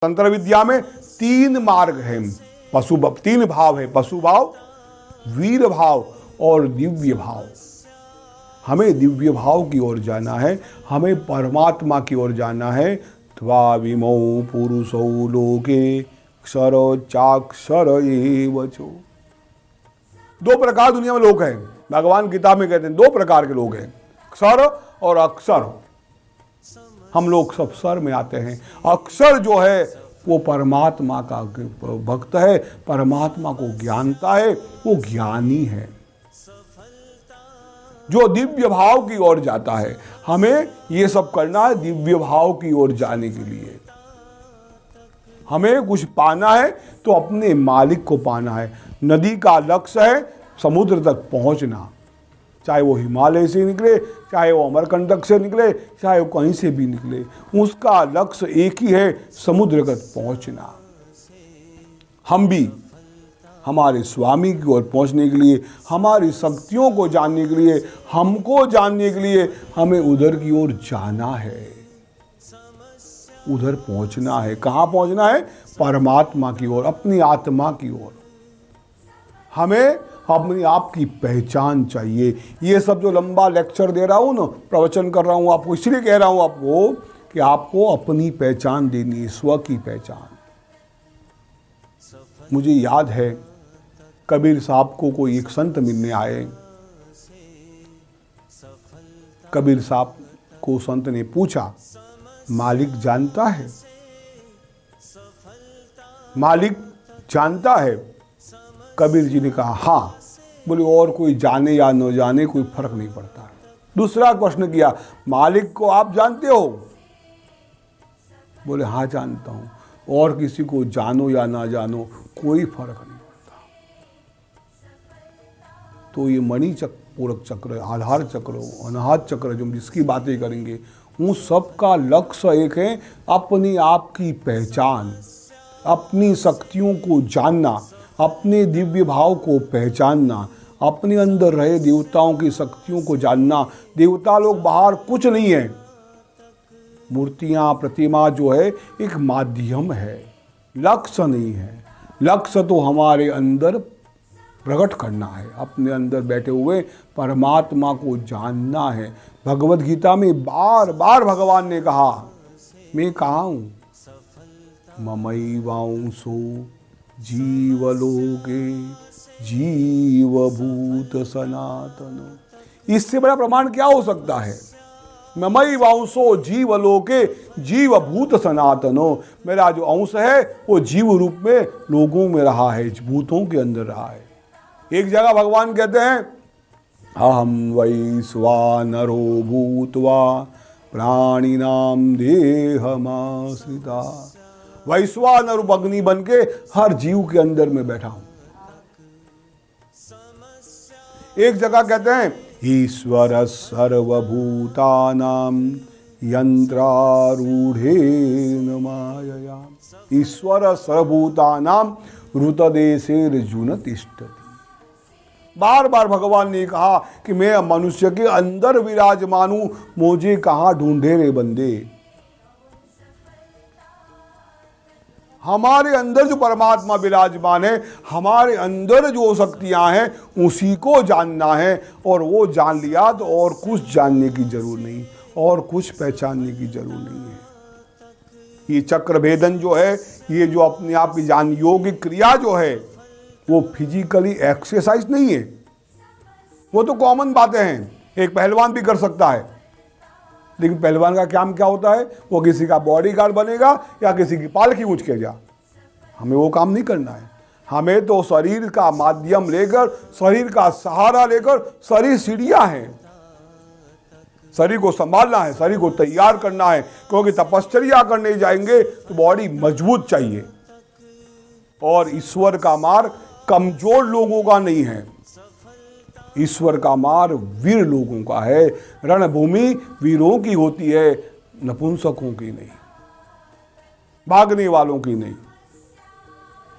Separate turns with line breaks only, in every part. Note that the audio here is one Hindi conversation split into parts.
तंत्र विद्या में 3 मार्ग हैं, तीन भाव है, पशु भाव, वीर भाव और दिव्य भाव। हमें दिव्य भाव की ओर जाना है, हमें परमात्मा की ओर जाना है। त्वाविमौ पुरुषौ लोके क्षरश्चाक्षर एव चो। 2 प्रकार दुनिया में लोग हैं। भगवान गीता में कहते हैं 2 प्रकार के लोग हैं, क्षर और अक्षर। हम लोग सब सर में आते हैं। अक्षर जो है वो परमात्मा का भक्त है, परमात्मा को जानता है, वो ज्ञानी है, जो दिव्य भाव की ओर जाता है। हमें ये सब करना है दिव्य भाव की ओर जाने के लिए। हमें कुछ पाना है तो अपने मालिक को पाना है। नदी का लक्ष्य है समुद्र तक पहुंचना, चाहे वो हिमालय से निकले, चाहे वो अमरकंटक से निकले, चाहे वो कहीं से भी निकले, उसका लक्ष्य एक ही है, समुद्र तक पहुंचना। हम भी हमारे स्वामी की ओर पहुंचने के लिए, हमारी शक्तियों को जानने के लिए, हमको जानने के लिए हमें उधर की ओर जाना है, उधर पहुंचना है। कहाँ पहुंचना है? परमात्मा की ओर, अपनी आत्मा की ओर। हमें अपने आप की पहचान चाहिए। ये सब जो लंबा लेक्चर दे रहा हूँ ना, प्रवचन कर रहा हूँ आपको, इसलिए कह रहा हूँ आपको कि आपको अपनी पहचान देनी है, स्व की पहचान। मुझे याद है कबीर साहब को कोई एक संत मिलने आए। कबीर साहब को संत ने पूछा, मालिक जानता है? मालिक जानता है? कबीर जी ने कहा हाँ। बोले और कोई जाने या न जाने कोई फर्क नहीं पड़ता। दूसरा प्रश्न किया, मालिक को आप जानते हो? बोले हाँ जानता हूं। और किसी को जानो या ना जानो कोई फर्क नहीं पड़ता। तो ये मणि चक्र, पूरक चक्र, आधार चक्र, अनाहत चक्र, जो जिसकी बातें करेंगे, उन सबका लक्ष्य एक है, अपनी आप की पहचान, अपनी शक्तियों को जानना, अपने दिव्य भाव को पहचानना, अपने अंदर रहे देवताओं की शक्तियों को जानना। देवता लोग बाहर कुछ नहीं है, मूर्तियां, प्रतिमा जो है एक माध्यम है, लक्ष्य नहीं है। लक्ष्य तो हमारे अंदर प्रकट करना है, अपने अंदर बैठे हुए परमात्मा को जानना है। भगवत गीता में बार बार भगवान ने कहा, मैं कहाँ हूँ? ममैवांसो जीवलोके जीवभूत सनातन। इससे बड़ा प्रमाण क्या हो सकता है? ममैवांसो जीवलोके जीवभूत सनातनो। मेरा जो अंश है वो जीव रूप में लोगों में रहा है, भूतों के अंदर रहा है। एक जगह भगवान कहते हैं, अहम वैश्वानरो भूत्वा प्राणिनाम देहमाश्रिता। वैश्वानर अग्नि बन के हर जीव के अंदर में बैठा हूं। एक जगह कहते हैं, ईश्वर सर्वभूतानां यंत्रारूढ़ेन मायया। ईश्वर सर्वभूतानां ऋतदेशेर्जुन तिष्ठति। बार बार भगवान ने कहा कि मैं मनुष्य के अंदर विराजमान हूं, मुझे कहां ढूंढे रे बंदे। हमारे अंदर जो परमात्मा विराजमान है, हमारे अंदर जो शक्तियां हैं, उसी को जानना है। और वो जान लिया तो और कुछ जानने की जरूर नहीं, और कुछ पहचानने की जरूर नहीं है। ये चक्र भेदन जो है, ये जो अपने आप की जान योगिक क्रिया जो है, वो फिजिकली एक्सरसाइज नहीं है। वो तो कॉमन बातें हैं, एक पहलवान भी कर सकता है। लेकिन पहलवान का काम क्या होता है? वो किसी का बॉडीगार्ड बनेगा या किसी की पालकी ऊंच के जा। हमें वो काम नहीं करना है। हमें तो शरीर का माध्यम लेकर, शरीर का सहारा लेकर, शरीर सीढ़ियां हैं, शरीर को संभालना है, शरीर को तैयार करना है। क्योंकि तपश्चर्या करने जाएंगे तो बॉडी मजबूत चाहिए। और ईश्वर का मार्ग कमजोर लोगों का नहीं है, ईश्वर का मार्ग वीर लोगों का है। रणभूमि वीरों की होती है, नपुंसकों की नहीं, भागने वालों की नहीं।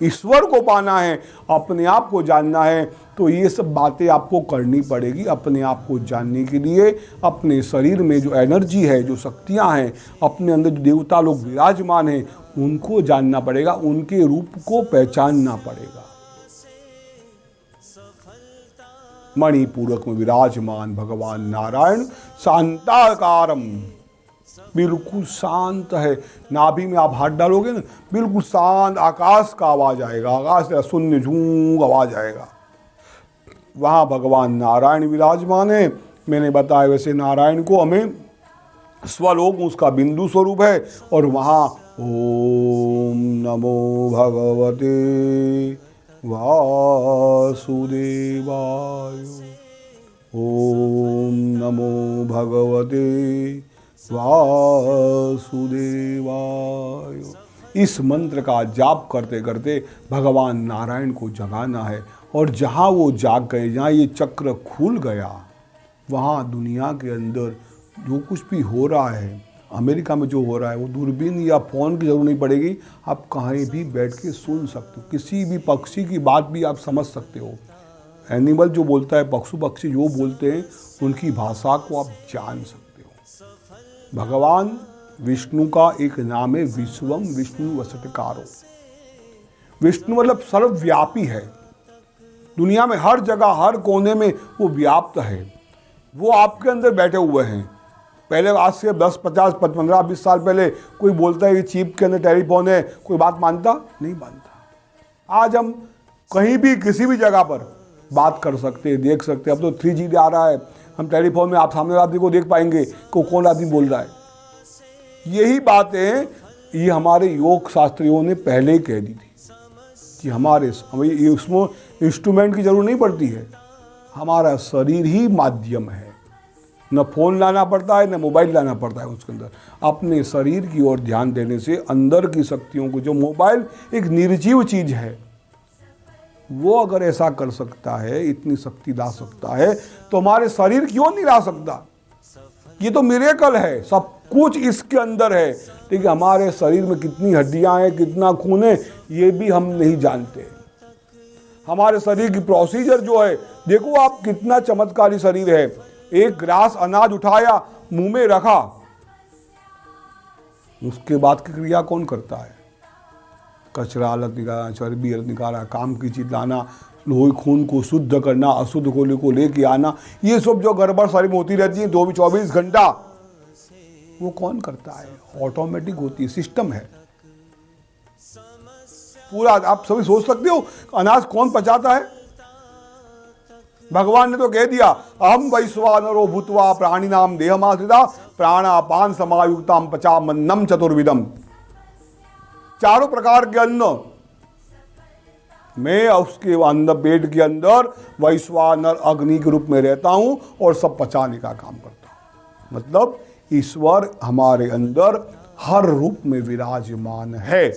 ईश्वर को पाना है, अपने आप को जानना है, तो ये सब बातें आपको करनी पड़ेगी। अपने आप को जानने के लिए अपने शरीर में जो एनर्जी है, जो शक्तियां हैं, अपने अंदर जो देवता लोग विराजमान हैं, उनको जानना पड़ेगा, उनके रूप को पहचानना पड़ेगा। मणिपूरक में विराजमान भगवान नारायण शांताकारम, बिल्कुल शांत है। नाभि में आप हाथ डालोगे ना, बिल्कुल शांत, आकाश का आवाज आएगा, आकाश का शून्य झूम आवाज आएगा। वहाँ भगवान नारायण विराजमान है। मैंने बताया वैसे नारायण को हमें स्वलोक उसका बिंदु स्वरूप है, और वहाँ ओम नमो भगवते वासुदेवाय, ओम नमो भगवते वासुदेवाय। इस मंत्र का जाप करते करते भगवान नारायण को जगाना है, और जहाँ वो जाग गए, जहाँ ये चक्र खुल गया, वहाँ दुनिया के अंदर जो कुछ भी हो रहा है, अमेरिका में जो हो रहा है, वो दूरबीन या फ़ोन की ज़रूरत नहीं पड़ेगी, आप कहीं भी बैठ के सुन सकते हो। किसी भी पक्षी की बात भी आप समझ सकते हो। एनिमल जो बोलता है, पशु पक्षी जो बोलते हैं, उनकी भाषा को आप जान सकते हो। भगवान विष्णु का एक नाम है विश्वम विष्णु वसटकारो। विष्णु मतलब सर्वव्यापी है, दुनिया में हर जगह हर कोने में वो व्याप्त है। वो आपके अंदर बैठे हुए हैं। पहले आज से 10, 50, 15, 20 साल पहले कोई बोलता है कि चिप के अंदर टेलीफोन है, कोई बात मानता नहीं मानता। आज हम कहीं भी किसी भी जगह पर बात कर सकते हैं, देख सकते हैं। अब तो 3G आ रहा है, हम टेलीफोन में आप सामने आदमी को देख पाएंगे कि कौन आदमी बोल रहा है। यही बातें ये हमारे योग शास्त्रियों ने पहले ही कह दी थी कि हमें इसमें इंस्ट्रूमेंट की जरूरत नहीं पड़ती है, हमारा शरीर ही माध्यम है। न फ़ोन लाना पड़ता है, न मोबाइल लाना पड़ता है। उसके अंदर अपने शरीर की ओर ध्यान देने से अंदर की शक्तियों को, जो मोबाइल एक निर्जीव चीज़ है, वो अगर ऐसा कर सकता है, इतनी शक्ति ला सकता है, तो हमारे शरीर क्यों नहीं ला सकता? ये तो मिरेकल है, सब कुछ इसके अंदर है। लेकिन हमारे शरीर में कितनी हड्डियां हैं, कितना खून है, ये भी हम नहीं जानते। हमारे शरीर की प्रोसीजर जो है, देखो आप कितना चमत्कारी शरीर है। एक गिलास अनाज उठाया, मुंह में रखा, उसके बाद की क्रिया कौन करता है? कचरा अलग निकालना, चर्बी अलग निकालना, काम की चीज लाना, लोही खून को शुद्ध करना, अशुद्ध को लेके आना, ये सब जो गड़बड़ शरीर में होती रहती है 24 घंटा, वो कौन करता है? ऑटोमेटिक होती है, सिस्टम है पूरा। आप सभी सोच सकते हो अनाज कौन पचाता है? भगवान ने तो कह दिया, अहम वैश्वानरो भूत्वा प्राणी नाम देहमाश्रिता प्राणापान समायुक्ताम पचामन्नम चतुर्विधम। चारों प्रकार के अन्न मैं उसके अंदर, पेट के अंदर वैश्वानर अग्नि के रूप में रहता हूं और सब पचाने का काम करता हूं। मतलब ईश्वर हमारे अंदर हर रूप में विराजमान है,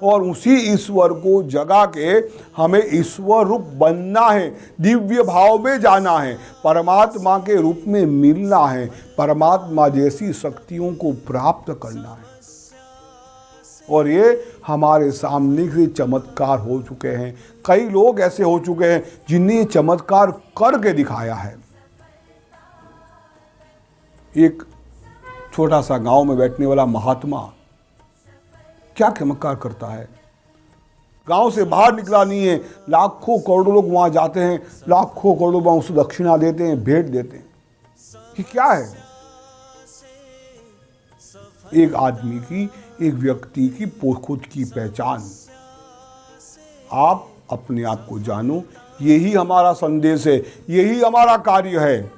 और उसी ईश्वर को जगा के हमें ईश्वर रूप बनना है, दिव्य भाव में जाना है, परमात्मा के रूप में मिलना है, परमात्मा जैसी शक्तियों को प्राप्त करना है। और ये हमारे सामने से चमत्कार हो चुके हैं। कई लोग ऐसे हो चुके हैं जिन्हें ये चमत्कार करके दिखाया है। एक छोटा सा गांव में बैठने वाला महात्मा क्या चमत्कार करता है। गांव से बाहर निकला नहीं है, लाखों करोड़ों लोग वहां जाते हैं, लाखों करोड़ों लोग उसे दक्षिणा देते हैं, भेंट देते हैं। कि क्या है? एक आदमी की, एक व्यक्ति की खुद की पहचान। आप अपने आप को जानो, यही हमारा संदेश है, यही हमारा कार्य है।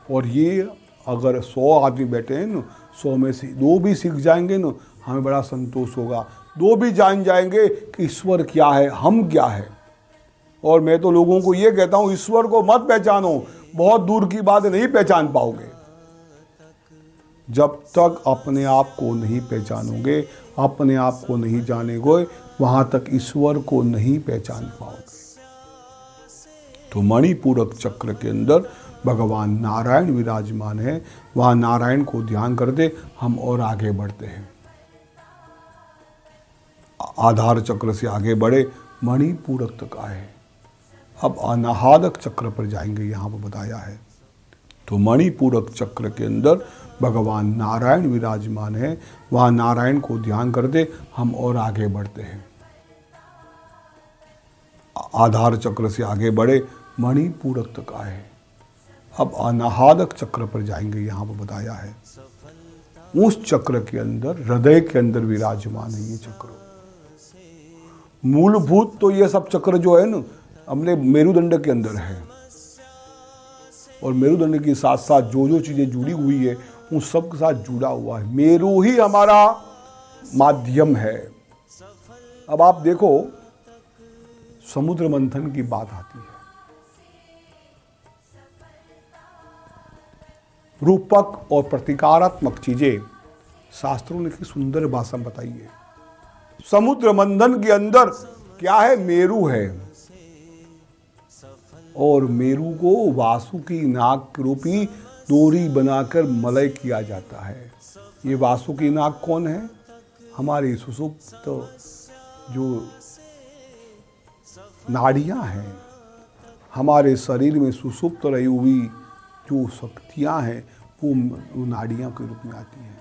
और ये अगर 100 आदमी बैठे हैं ना, 100 में से 2 भी सीख जाएंगे ना, हमें बड़ा संतोष होगा। 2 भी जान जाएंगे कि ईश्वर क्या है, हम क्या है। और मैं तो लोगों को ये कहता हूँ, ईश्वर को मत पहचानो, बहुत दूर की बात नहीं पहचान पाओगे। जब तक अपने आप को नहीं पहचानोगे, अपने आप को नहीं जानेगे, वहाँ तक ईश्वर को नहीं पहचान पाओगे। तो मणिपूरक चक्र के अंदर भगवान नारायण विराजमान है, वहाँ नारायण को ध्यान करते हम और आगे बढ़ते हैं। आधार चक्र से आगे बढ़े, मणिपूरक तक आए। अब अनाहत चक्र पर जाएंगे, यहाँ पर बताया है। तो मणिपूरक चक्र के अंदर भगवान नारायण विराजमान है। वहाँ नारायण को ध्यान करते हम और आगे बढ़ते हैं। आधार चक्र से आगे बढ़े, मणिपूरक तक आए। अब अनाहत चक्र पर जाएंगे, यहाँ पर बताया है। उस चक्र के अंदर, हृदय के अंदर विराजमान है ये चक्र। मूलभूत तो ये सब चक्र जो है ना, हमने मेरुदंड के अंदर है, और मेरुदंड के साथ साथ जो जो चीजें जुड़ी हुई है उन सब के साथ जुड़ा हुआ है। मेरु ही हमारा माध्यम है। अब आप देखो, समुद्र मंथन की बात आती है, रूपक और प्रतीकात्मक चीजें शास्त्रों ने की सुंदर भाषा में बताई है। समुद्र मंथन के अंदर क्या है? मेरु है, और मेरु को वासुकी नाग रूपी डोरी बनाकर मलय किया जाता है। ये वासुकी नाग कौन है? हमारी सुषुप्त जो नाड़ियां हैं, हमारे शरीर में सुषुप्त रही हुई जो शक्तियां हैं, वो नाड़ियां के रूप में आती हैं।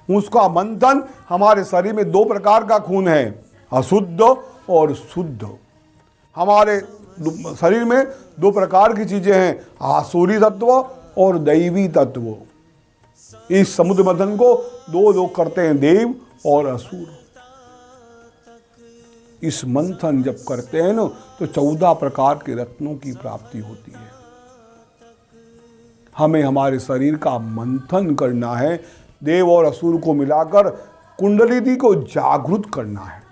उसका मंथन, हमारे शरीर में दो प्रकार का खून है, अशुद्ध और शुद्ध। हमारे शरीर में दो प्रकार की चीजें हैं, आसुरी तत्व और दैवी तत्व। इस समुद्र मंथन को दो लोग करते हैं, देव और असुर। इस मंथन जब करते हैं ना, तो 14 प्रकार के रत्नों की प्राप्ति होती है। हमें हमारे शरीर का मंथन करना है, देव और असुर को मिलाकर कुंडलिनी को जागृत करना है।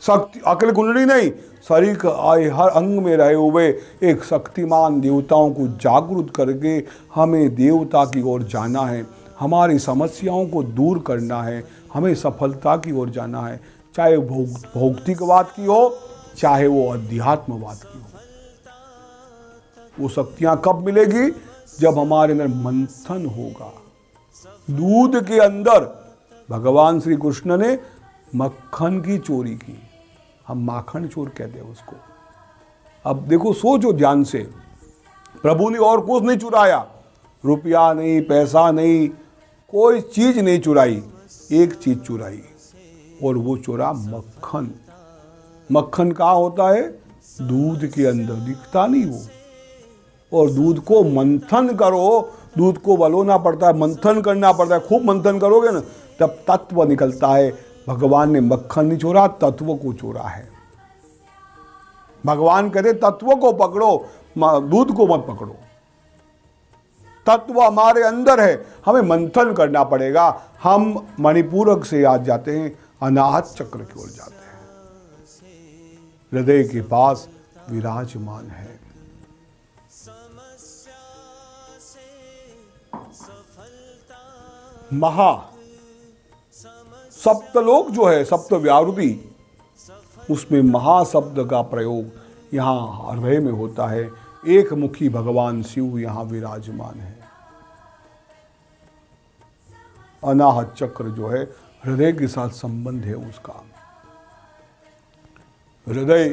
शक्ति अकेले कुंडली नहीं, शरीर का हर अंग में रहे हुए एक शक्तिमान देवताओं को जागृत करके हमें देवता की ओर जाना है। हमारी समस्याओं को दूर करना है, हमें सफलता की ओर जाना है, चाहे भौतिकवाद की हो, चाहे वो अध्यात्मवाद की हो। वो शक्तियां कब मिलेगी? जब हमारे अंदर मंथन होगा। दूध के अंदर भगवान श्री कृष्ण ने मक्खन की चोरी की, हम माखन चोर कहते हैं उसको। अब देखो, सोचो ध्यान से, प्रभु ने और कुछ नहीं चुराया, रुपया नहीं, पैसा नहीं, कोई चीज नहीं चुराई, एक चीज चुराई, और वो चुरा मक्खन। मक्खन कहाँ होता है? दूध के अंदर, दिखता नहीं वो। और दूध को मंथन करो, दूध को बलोना पड़ता है, मंथन करना पड़ता है। खूब मंथन करोगे ना, तब तत्व निकलता है। भगवान ने मक्खन नहीं चोरा, तत्व को चोरा है। भगवान कहते तत्व को पकड़ो, दूध को मत पकड़ो। तत्व हमारे अंदर है, हमें मंथन करना पड़ेगा। हम मणिपूरक से आज जाते हैं, अनाहत चक्र की ओर जाते हैं। हृदय के पास विराजमान है। महा सप्तलोक जो है, सप्त व्याहृति, उसमें महाशब्द का प्रयोग यहाँ हृदय में होता है। एक मुखी भगवान शिव यहाँ विराजमान है। अनाहत चक्र जो है हृदय के साथ संबंध है उसका। हृदय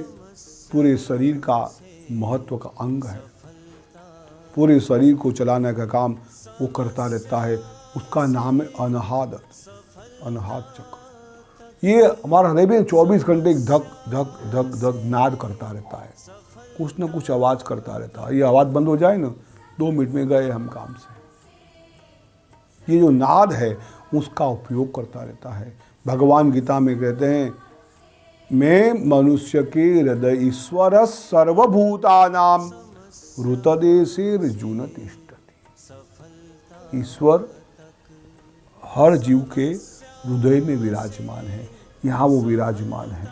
पूरे शरीर का महत्व का अंग है। पूरे शरीर को चलाने का काम वो करता रहता है। उसका नाम है अनाहत चक्र। ये हमारा हृदय में 24 घंटे धक धक धक धक नाद करता रहता है, कुछ ना कुछ आवाज करता रहता है। ये आवाज बंद हो जाए ना, 2 मिनट में गए हम काम से। ये जो नाद है उसका उपयोग करता रहता है। भगवान गीता में कहते हैं, मैं मनुष्य के हृदय ईश्वर सर्वभूतानां ऋतदेशेर्जुन तिष्ठति। ईश्वर हर जीव के हृदय में विराजमान है, यहाँ वो विराजमान है।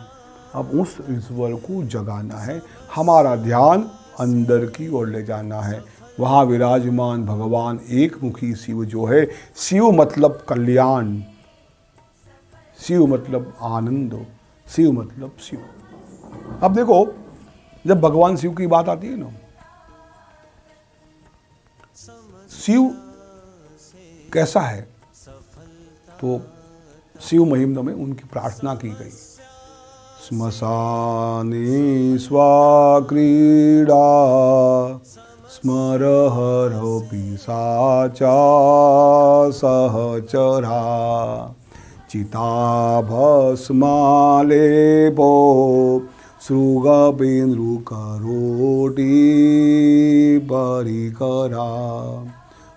अब उस ईश्वर को जगाना है, हमारा ध्यान अंदर की ओर ले जाना है। वहाँ विराजमान भगवान एक मुखी शिव जो है, शिव मतलब कल्याण, शिव मतलब आनंद, शिव मतलब शिव। अब देखो, जब भगवान शिव की बात आती है ना, शिव कैसा है? तो शिव महिम्न में उनकी प्रार्थना की गई। श्मशाने स्वाक्रीडा स्मरहरो पिशाचा सहचरा चिताभस्मालेपो सृगपेन्द्रुकरोटी परिकरा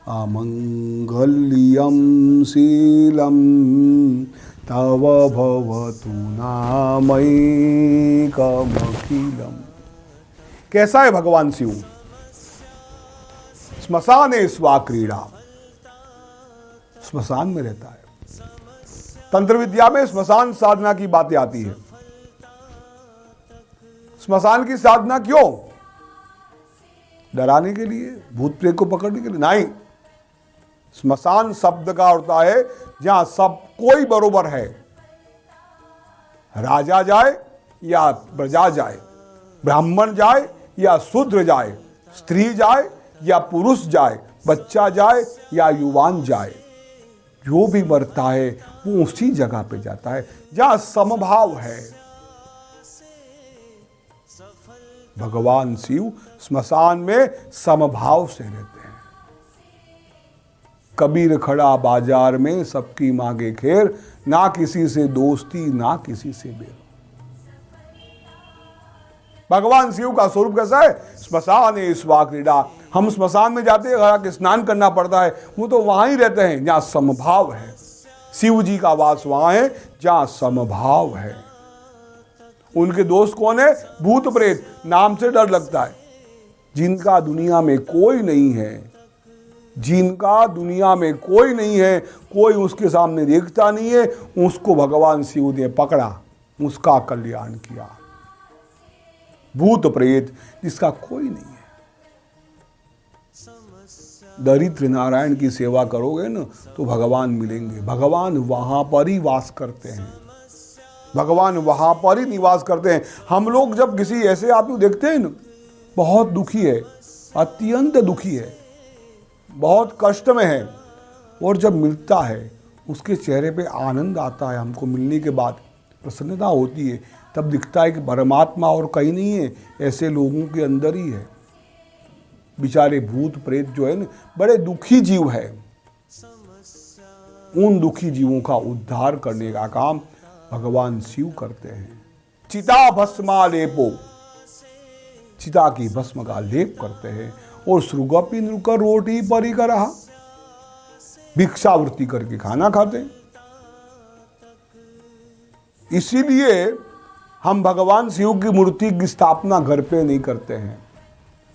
अमङ्गल्यं शीलं तव भवतु नामैकमखिलम्। कैसा है भगवान शिव? श्मशाने स्वाक्रीडा, श्मशान में रहता है। तंत्र विद्या में श्मशान साधना की बातें आती है। श्मशान की साधना क्यों? डराने के लिए, भूत प्रेत को पकड़ने के लिए नहीं। श्मशान शब्द का अर्थ है जहां सब कोई बरोबर है, राजा जाए या प्रजा जाए, ब्राह्मण जाए या शूद्र जाए, स्त्री जाए या पुरुष जाए, बच्चा जाए या युवान जाए, जो भी मरता है वो उसी जगह पे जाता है जहां समभाव है। भगवान शिव श्मशान में समभाव से रहते हैं। कबीर खड़ा बाजार में सबकी मांगे खेर, ना किसी से दोस्ती ना किसी से बैर। भगवान शिव का स्वरूप कैसा है? श्मशान स्वाक्रीडा। हम श्मशान में जाते हैं, स्नान करना पड़ता है, वो तो वहां ही रहते हैं जहां समभाव है। शिव जी का वास वहां है जहां समभाव है। उनके दोस्त कौन है? भूत प्रेत। नाम से डर लगता है। जिनका दुनिया में कोई नहीं है, जिनका दुनिया में कोई नहीं है, कोई उसके सामने देखता नहीं है, उसको भगवान शिव ने पकड़ा, उसका कल्याण किया। भूत प्रेत जिसका कोई नहीं है। दरिद्र नारायण की सेवा करोगे ना तो भगवान मिलेंगे। भगवान वहां पर ही वास करते हैं, भगवान वहां पर ही निवास करते हैं। हम लोग जब किसी ऐसे आदमी देखते हैं ना, बहुत दुखी है, अत्यंत दुखी है, बहुत कष्ट में है, और जब मिलता है उसके चेहरे पे आनंद आता है, हमको मिलने के बाद प्रसन्नता होती है, तब दिखता है कि परमात्मा और कहीं नहीं है, ऐसे लोगों के अंदर ही है। बेचारे भूत प्रेत जो है ना, बड़े दुखी जीव है। उन दुखी जीवों का उद्धार करने का काम भगवान शिव करते हैं। चिता भस्मा लेपो, चिता की भस्म का लेप करते हैं। और सृगपिंद्र का रोटी परी का रहा, भिक्षावृत्ति करके खाना खाते हैं। इसीलिए हम भगवान शिव की मूर्ति की स्थापना घर पे नहीं करते हैं।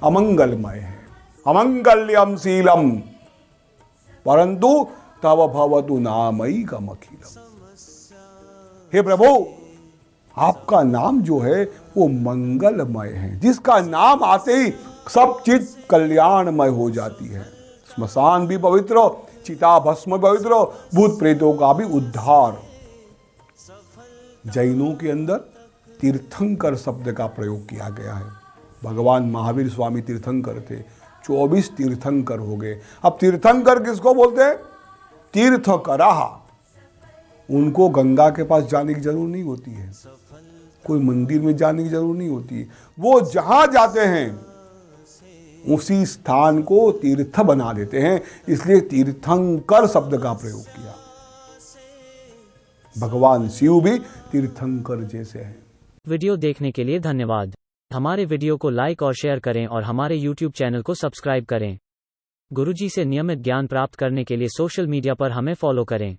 अमंगलमय है, अमंगल्यम शीलम परंतु तव भवतु नामैकमखिलम्। हे प्रभु, आपका नाम जो है वो मंगलमय है, जिसका नाम आते ही सब चीज कल्याणमय हो जाती है। श्मशान भी पवित्र, चिता भस्म पवित्र, भूत प्रेतों का भी उद्धार। जैनों के अंदर तीर्थंकर शब्द का प्रयोग किया गया है। भगवान महावीर स्वामी तीर्थंकर थे, 24 तीर्थंकर हो गए। अब तीर्थंकर किसको बोलते हैं? तीर्थकराहा। उनको गंगा के पास जाने की जरूरत नहीं होती है, कोई मंदिर में जाने की जरूरत नहीं होती है। वो जहां जाते हैं उसी स्थान को तीर्थ बना देते हैं, इसलिए तीर्थंकर शब्द का प्रयोग किया। भगवान शिव भी तीर्थंकर जैसे हैं।
वीडियो देखने के लिए धन्यवाद। हमारे वीडियो को लाइक और शेयर करें और हमारे YouTube चैनल को सब्सक्राइब करें। गुरुजी से नियमित ज्ञान प्राप्त करने के लिए सोशल मीडिया पर हमें फॉलो करें।